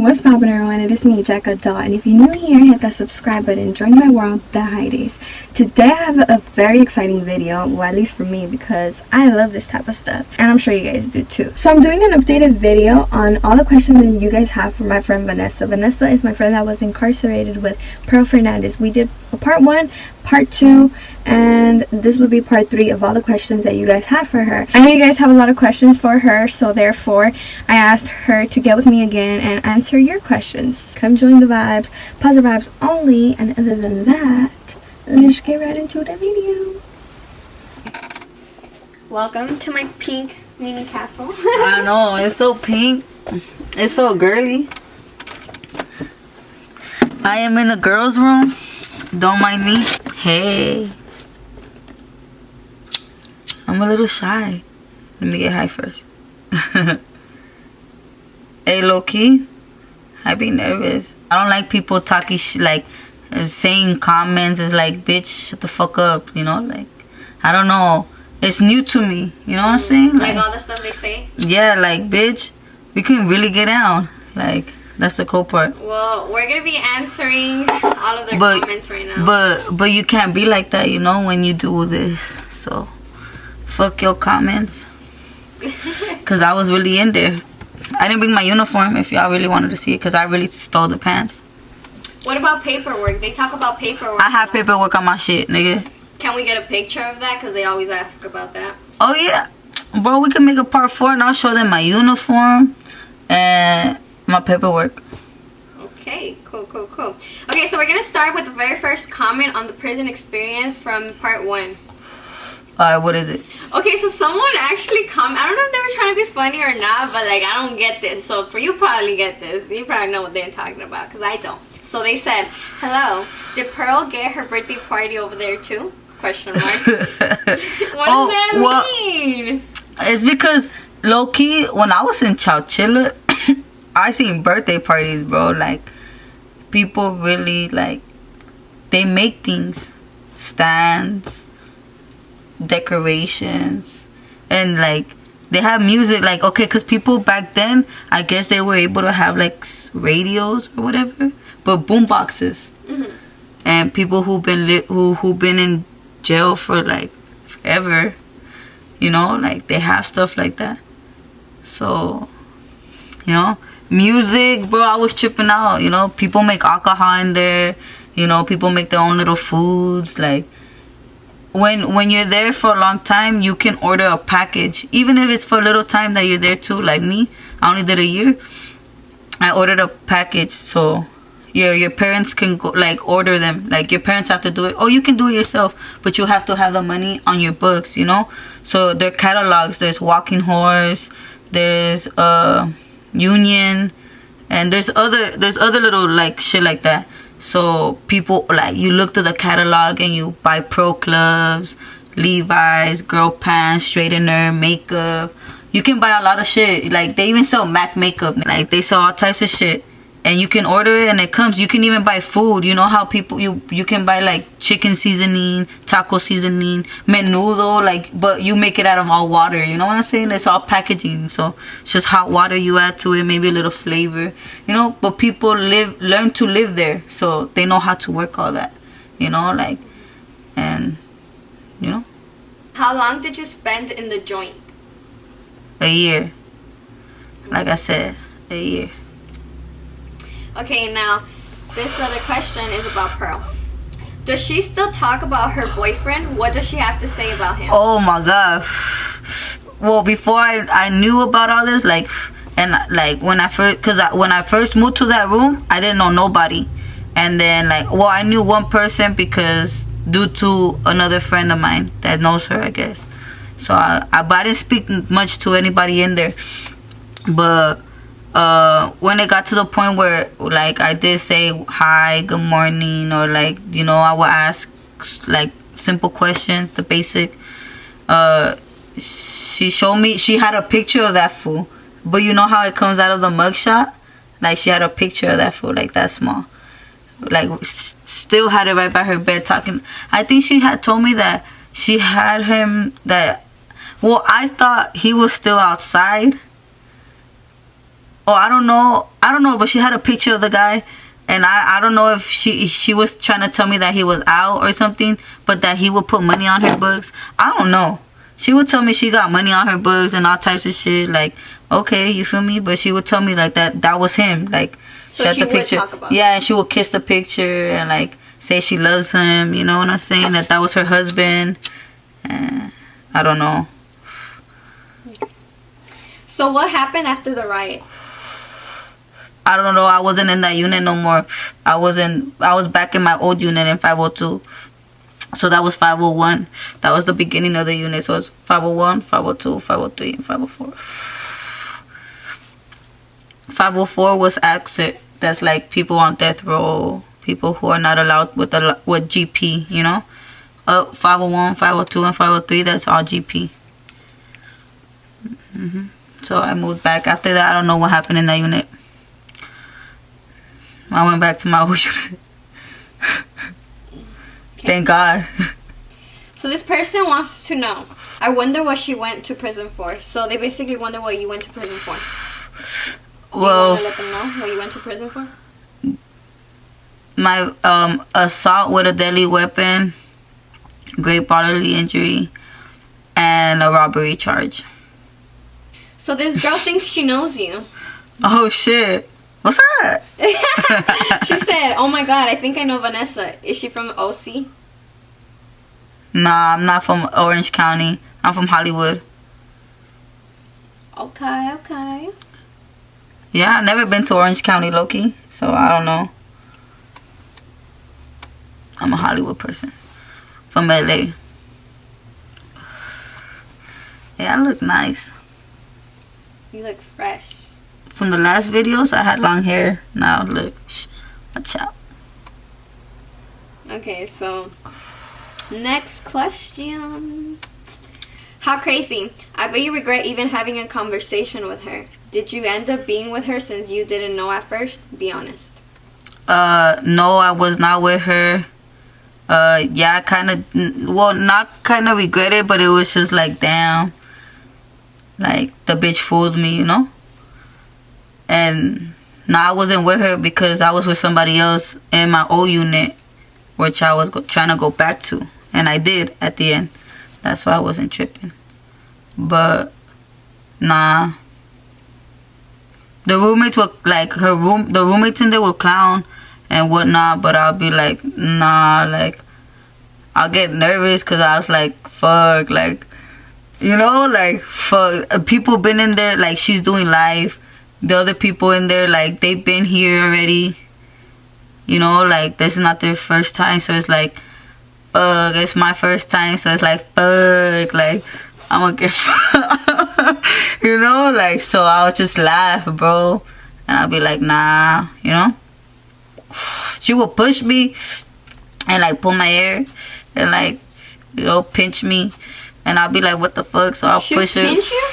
What's poppin', everyone? It is me, jekkstyles, and if you're new here, hit that subscribe button. Join my world, the high days. Today I have a very exciting video, well, at least for me, because I love this type of stuff, and I'm sure you guys do too. So I'm doing an updated video on all the questions that you guys have for my friend Vanessa. Vanessa is my friend that was incarcerated with Fernandez. We did a part 1, part 2, and this will be part 3 of all the questions that you guys have for her. I know you guys have a lot of questions for her, so therefore I asked her to get with me again and answer your questions. Come join the vibes, positive vibes only, and other than that, let's get right into the video. Welcome to my pink mini castle. I know, it's so pink. It's so girly. I am in the girls' room. Don't mind me. Hey. I'm a little shy. Let me get high first. Hey, low-key, I be nervous. I don't like people talking like saying comments. It's like, bitch, shut the fuck up, you know? Like, I don't know. It's new to me, you know what I'm saying? Like all the stuff they say? Yeah, like, bitch, we can really get down. Like, that's the cool part. Well, we're gonna be answering all of their comments right now. But you can't be like that, you know, when you do this. So, fuck your comments. Because I was really in there. I didn't bring my uniform if y'all really wanted to see it, because I really stole the pants. What about paperwork? They talk about paperwork. I have paperwork on my shit, nigga. Can we get a picture of that? Because they always ask about that. Oh, yeah. Bro, we can make a part 4 and I'll show them my uniform and my paperwork. Okay, cool. Okay, so we're going to start with the very first comment on the prison experience from part 1. Alright, what is it? Okay, so someone actually commented. I don't know if they were trying to be funny or not, but like, I don't get this. So for you probably get this. You probably know what they're talking about, because I don't. So they said, hello, did Pearl get her birthday party over there too? Question mark. What does that mean? It's because, low-key, when I was in Chowchilla, I seen birthday parties, bro. Like, people really, like, they make things. Stands, decorations, and like they have music, like, okay, because people back then, I guess they were able to have like radios or whatever, but boom boxes. And people who've been in jail for like forever, you know, like they have stuff like that. So, you know, music, bro, I was tripping out. You know, people make alcohol in there, you know, people make their own little foods. Like, when you're there for a long time, you can order a package, even if it's for a little time that you're there too. Like me, I only did a year. I ordered a package, so your parents can go, like, order them. Like, your parents have to do it, or you can do it yourself, but you have to have the money on your books, you know. So there are catalogs. There's Walking Horse, there's Union, and there's other little like shit like that. So people, like, you look through the catalog and you buy Pro Clubs, Levi's, girl pants, straightener, makeup. You can buy a lot of shit. Like, they even sell MAC makeup. Like, they sell all types of shit. And you can order it and it comes. You can even buy food. You know how people, you can buy like chicken seasoning, taco seasoning, menudo, like, but you make it out of all water. You know what I'm saying? It's all packaging. So it's just hot water you add to it, maybe a little flavor. You know, but people learn to live there. So they know how to work all that. You know, like, and, you know. How long did you spend in the joint? A year. Like I said, a year. Okay, now, this other question is about Pearl. Does she still talk about her boyfriend? What does she have to say about him? Oh my god. Well, before I knew about all this, like, and like when I first moved to that room, I didn't know nobody. And then, like, well, I knew one person because due to another friend of mine that knows her, I guess. So I didn't speak much to anybody in there. But when it got to the point where, like, I did say hi, good morning, or like, you know, I would ask like simple questions, the basic. She showed me, she had a picture of that fool, but you know how it comes out of the mugshot? Like, she had a picture of that fool, like that small. Like, still had it right by her bed talking. I think she had told me that she had him that, well, I thought he was still outside. Oh, I don't know, but she had a picture of the guy, and I don't know if she was trying to tell me that he was out or something, but that he would put money on her books. I don't know. She would tell me she got money on her books and all types of shit. Like, okay, you feel me? But she would tell me like that was him. Like, so she the picture. would talk about yeah, and she would kiss the picture and like say she loves him. You know what I'm saying? That was her husband. I don't know. So what happened after the riot? I don't know. I wasn't in that unit no more. I was back in my old unit in 502. So that was 501. That was the beginning of the unit. So it's 501, 502, 503, and 504. 504 was exit. That's like people on death row, people who are not allowed with GP, you know? 501, 502, and 503, that's all GP. So I moved back. After that, I don't know what happened in that unit. I went back to my old unit. Thank God. So this person wants to know, I wonder what she went to prison for. So they basically wonder what you went to prison for. Well, you want to let them know what you went to prison for? My assault with a deadly weapon, great bodily injury, and a robbery charge. So this girl thinks she knows you. Oh shit. What's up? She said, oh my God, I think I know Vanessa. Is she from OC? Nah, I'm not from Orange County. I'm from Hollywood. Okay. Yeah, I've never been to Orange County, Loki. So I don't know. I'm a Hollywood person. From LA. Yeah, I look nice. You look fresh. From the last videos, I had long hair. Now, look. Watch out. Okay, so next question. How crazy. I bet you regret even having a conversation with her. Did you end up being with her since you didn't know at first? Be honest. No, I was not with her. Yeah, not kind of regret it, but it was just like, damn. Like, the bitch fooled me, you know? And I wasn't with her because I was with somebody else in my old unit, which I was trying to go back to. And I did at the end. That's why I wasn't tripping. But, nah. The roommates were like, the roommates in there were clown and whatnot. But I'll be like, nah, like, I'll get nervous because I was like, fuck, like, you know, like, fuck. People been in there, like, she's doing live. The other people in there, like, they've been here already. You know, like, this is not their first time. So it's like, fuck, it's my first time. So it's like, fuck, like, I'm gonna get you know, like, so I would just laugh, bro. And I'll be like, nah, you know. She would push me and, like, pull my hair and, like, you know, pinch me. And I'll be like, what the fuck? So I'll push her. Pinch you?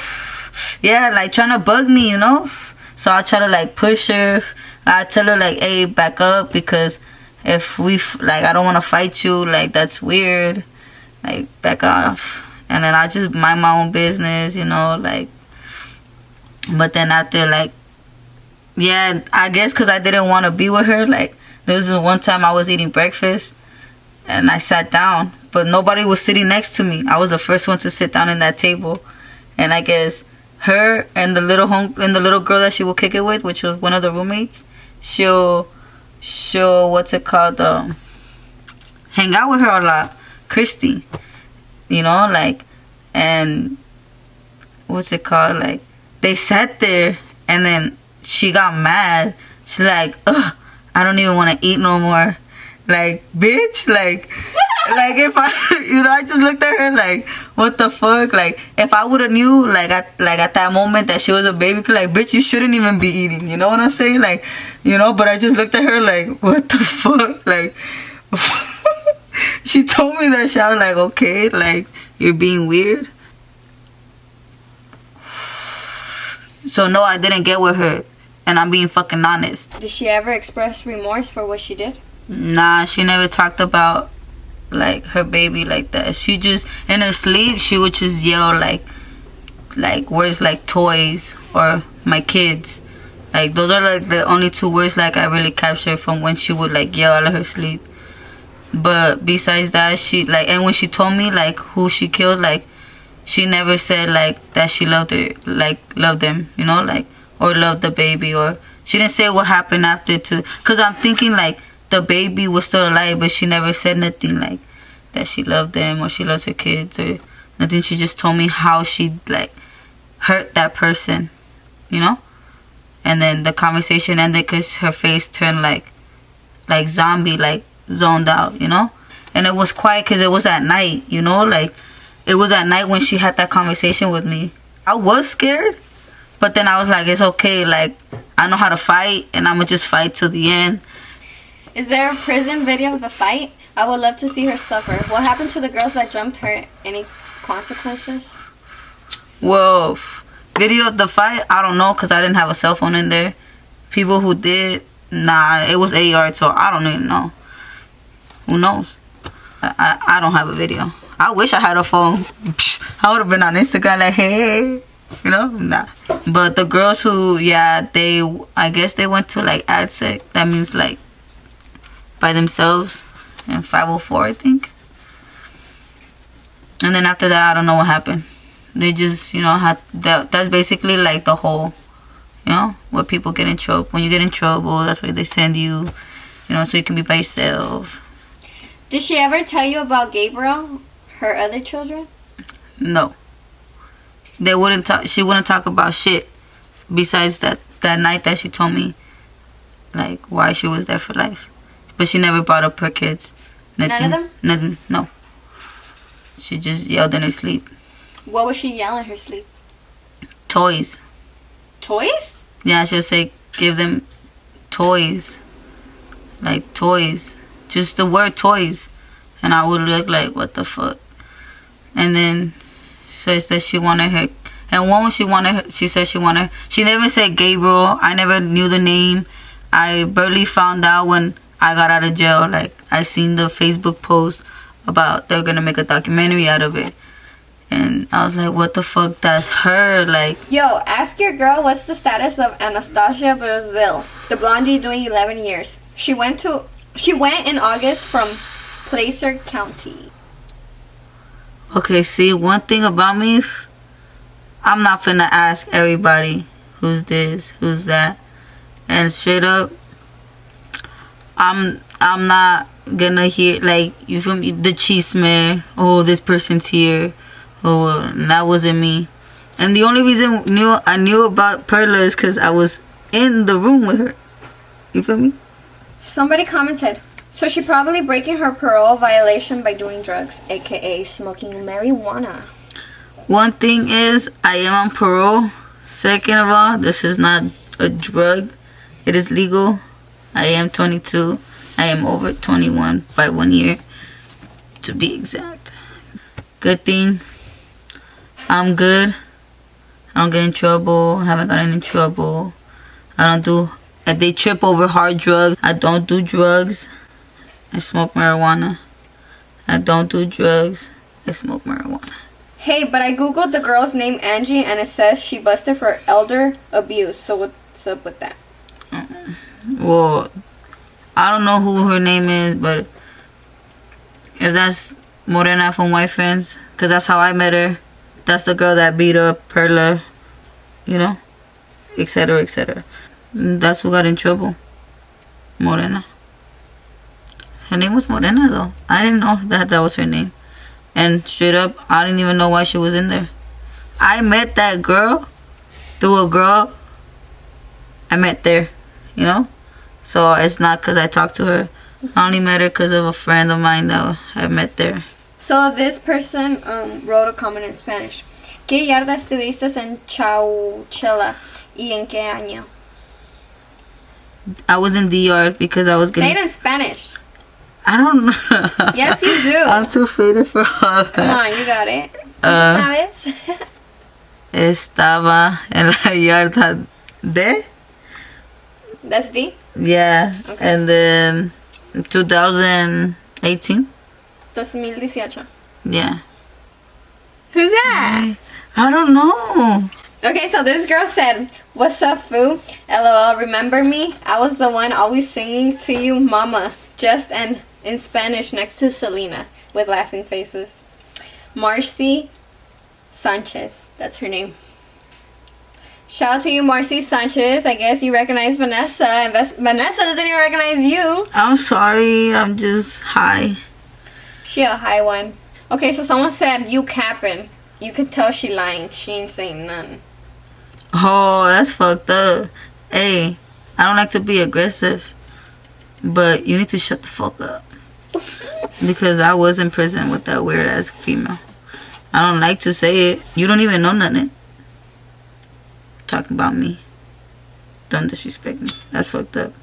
Yeah, like, trying to bug me, you know. So I try to, like, push her. I tell her, like, hey, back up, because if like, I don't want to fight you. Like, that's weird. Like, back off. And then I just mind my own business, you know, like. But then after, like, yeah, I guess because I didn't want to be with her. Like, there was one time I was eating breakfast and I sat down, but nobody was sitting next to me. I was the first one to sit down in that table. And I guess her and the little girl that she will kick it with, which was one of the roommates, she'll what's it called, hang out with her a lot, Christy, you know, like, and what's it called, like, they sat there and then she got mad. She's like, ugh, I don't even want to eat no more. Like, bitch, like like, if I, you know, I just looked at her like, what the fuck? Like, if I would have knew, like at that moment that she was a baby, like, bitch, you shouldn't even be eating. You know what I'm saying? Like, you know, but I just looked at her like, what the fuck? Like, she told me that. She was like, okay, like, you're being weird. So, no, I didn't get with her. And I'm being fucking honest. Did she ever express remorse for what she did? Nah, she never talked about, like, her baby like that. She just, in her sleep, she would just yell, like, where's, like, toys or my kids. Like, those are like the only 2 words like I really captured from when she would like yell out of her sleep. But besides that, she like, and when she told me like who she killed, like she never said like that she loved her, like loved them, you know, like, or loved the baby, or she didn't say what happened after to, cause I'm thinking like the baby was still alive, but she never said nothing like that she loved them or she loves her kids or nothing. She just told me how she like hurt that person, you know. And then the conversation ended because her face turned like zombie, like zoned out, you know. And it was quiet because it was at night, you know. Like, it was at night when she had that conversation with me. I was scared, but then I was like, it's okay. Like, I know how to fight, and I'm going to just fight till the end. Is there a prison video of the fight? I would love to see her suffer. What happened to the girls that jumped her? Any consequences? Well, video of the fight, I don't know, because I didn't have a cell phone in there. People who did, nah, it was AR, so I don't even know. Who knows? I don't have a video. I wish I had a phone. I would have been on Instagram like, hey, you know? Nah. But the girls who, yeah, I guess they went to like AdSec. That means like by themselves. And 504, I think. And then after that, I don't know what happened. They just, you know, had that's basically like the whole, you know, where people get in trouble. When you get in trouble, that's where they send you, you know, so you can be by yourself. Did she ever tell you about Gabriel, her other children? No. They wouldn't talk. She wouldn't talk about shit besides that night that she told me, like, why she was there for life. But she never brought up her kids. Nothing. None of them? Nothing. No. She just yelled in her sleep. What was she yelling in her sleep? Toys. Toys? Yeah, she'll say, give them toys. Like, toys. Just the word toys. And I would look like, what the fuck? And then says that she wanted her. And one she wanted her, she said she wanted her. She never said Gabriel. I never knew the name. I barely found out when I got out of jail. Like, I seen the Facebook post about they're gonna make a documentary out of it. And I was like, what the fuck? That's her. Like, yo, ask your girl what's the status of Anastasia Brazil, the blondie doing 11 years. She went in August from Placer County. okay, see, one thing about me, I'm not finna ask everybody who's this, who's that. And straight up, I'm not gonna hear, like, you feel me, the chisme, oh, this person's here, oh, that wasn't me. And the only reason I knew about Perla is because I was in the room with her. You feel me? Somebody commented, so she probably breaking her parole violation by doing drugs, aka smoking marijuana. One thing is, I am on parole. Second of all, this is not a drug. It is legal. I am 22. I am over 21 by 1 year, to be exact. Good thing, I'm good. I don't get in trouble. I haven't gotten in trouble. If they trip over hard drugs, I don't do drugs. I smoke marijuana. I don't do drugs. I smoke marijuana. Hey, but I googled the girl's name Angie and it says she busted for elder abuse. So what's up with that? Well, I don't know who her name is, but if that's Morena from White Friends, because that's how I met her. That's the girl that beat up Perla, you know, etc., etc. That's who got in trouble. Morena. Her name was Morena, though. I didn't know that was her name. And straight up, I didn't even know why she was in there. I met that girl through a girl I met there, you know? So it's not because I talked to her. I only met her because of a friend of mine that I met there. So this person wrote a comment in Spanish. ¿Qué yarda estuviste en Chauchela y en qué año? I was in DR because I was getting... Say it in Spanish. I don't know. Yes, you do. I'm too faded for all that. Come on, you got it. ¿Sabes? Estaba en la yarda de... That's D? Yeah. Okay. And then 2018. 2018. Yeah. Who's that? I don't know. Okay, so this girl said, What's up, foo? LOL, remember me? I was the one always singing to you, mama. Just and in Spanish next to Selena with laughing faces. Marcy Sanchez. That's her name. Shout out to you, Marcy Sanchez. I guess you recognize Vanessa. And Vanessa doesn't even recognize you. I'm sorry. I'm just high. She a high one. Okay, so someone said you capping. You could tell she lying. She ain't saying none. Oh, that's fucked up. Hey, I don't like to be aggressive, but you need to shut the fuck up. Because I was in prison with that weird ass female. I don't like to say it. You don't even know nothing. Talking about me. Don't disrespect me. That's fucked up.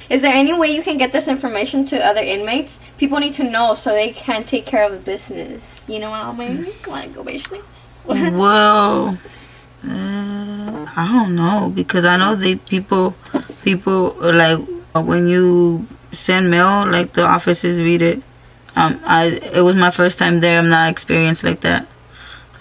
Is there any way you can get this information to other inmates? People need to know so they can take care of the business. You know what I mean? Like, go business. Well, I don't know, because I know people like when you send mail, like the officers read it. It was my first time there. I'm not experienced like that.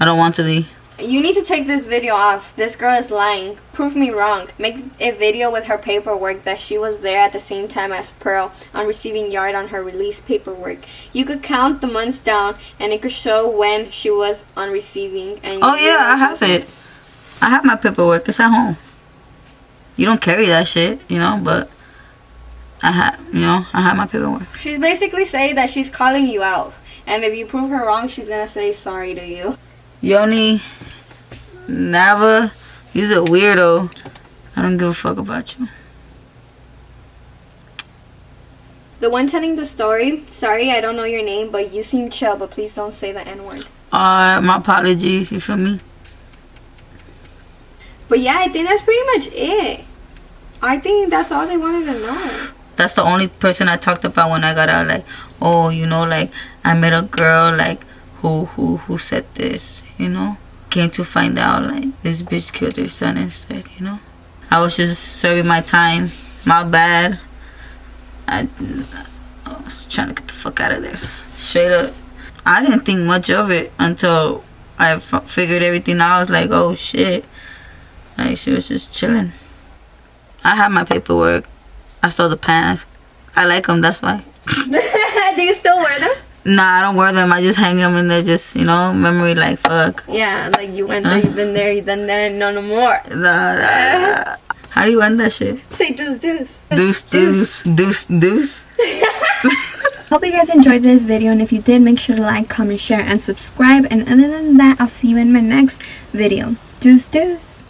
I don't want to be. You need to take this video off. This girl is lying. Prove me wrong. Make a video with her paperwork that she was there at the same time as Pearl on receiving yard on her release paperwork. You could count the months down and it could show when she was on receiving. And oh yeah, I have it. I have my paperwork. It's at home. You don't carry that shit, you know, but I have my paperwork. She's basically saying that she's calling you out. And if you prove her wrong, she's going to say sorry to you. Yoni, never. You's a weirdo. I don't give a fuck about you. The one telling the story, sorry, I don't know your name, but you seem chill, but please don't say the N-word. My apologies, you feel me? But yeah, I think that's pretty much it. I think that's all they wanted to know. That's the only person I talked about when I got out. Like, oh, you know, like, I met a girl, like, who said this, you know? Came to find out, like, this bitch killed her son instead, you know? I was just serving my time. My bad. I was trying to get the fuck out of there. Straight up. I didn't think much of it until I figured everything out. I was like, oh, shit. Like, she was just chilling. I have my paperwork. I stole the pants. I like them, that's why. Do you still wear them? Nah, I don't wear them. I just hang them in there, just, you know, memory, like, fuck. Yeah, like you went there, you've been there, you've done that, no more. Nah. How do you end that shit? Say deuce, deuce. Deuce, deuce, deuce, deuce. Hope you guys enjoyed this video, and if you did, make sure to like, comment, share, and subscribe. And other than that, I'll see you in my next video. Deuce, deuce.